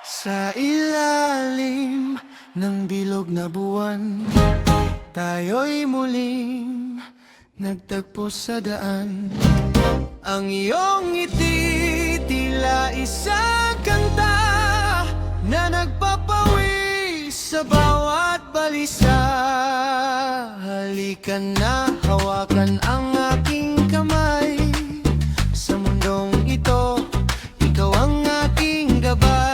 Sa ilalim ng bilog na buwan, tayo'y muling nagtagpo sa daan. Ang iyong ngiti tila isang kanta na nagpapawi sa bawat balisa. Halika na, hawakan ang aking kamay. Sa mundong ito, ikaw ang aking gabay.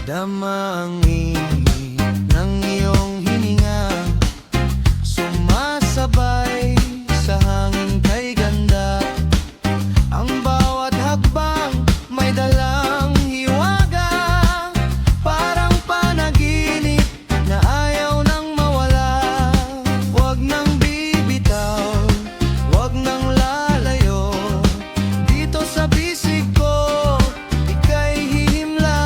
Dama ang init ng iyong hininga, sumasabay sa hangin kay ganda. Ang bawat hakbang may dalang hiwaga, parang panaginip na ayaw nang mawala. Huwag nang bibitaw, huwag nang lalayo, dito sa bisig ko ika'y hihimlay.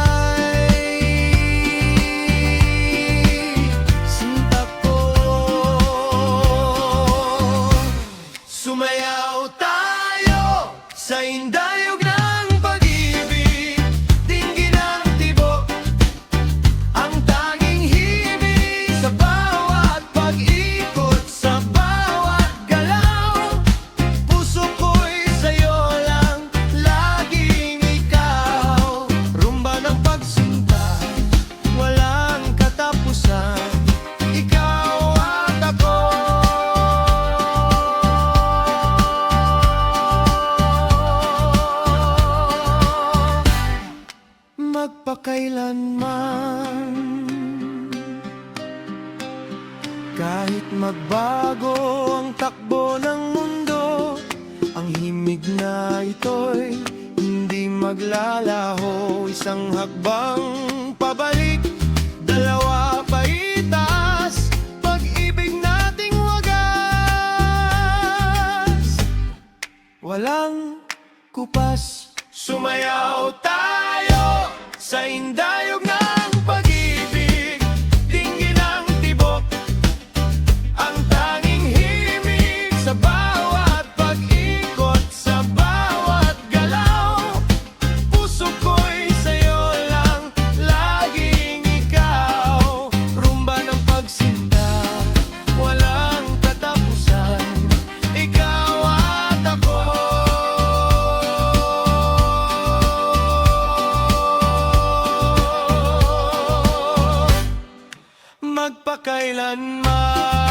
Sumayaw tayo sa indayog ng pag-ibig, dinggin ang tibok, ang tanging himig sa bawat pag-ikot, sa bawat galaw. Puso ko'y sa'yo lang, laging ikaw. Rumba ng pagsinta, walang katapusan, ikaw at ako. Magpakailanman, kahit magbago ang takbo ng mundo, ang himig na ito'y hindi maglalaho. Isang hakbang pabalik, dalawa paitas, pag-ibig nating wagas, walang kupas. Sumayaw tayo sa indayog ng pag-ibig, dinggin ang tibok, ang tanging himig sa bawat pag-ikot, sa bawat galaw. Puso ko'y sa'yo lang, laging ikaw. Rumba ng pagsinta, walang katapusan, ikaw at ako. Magpakailanman.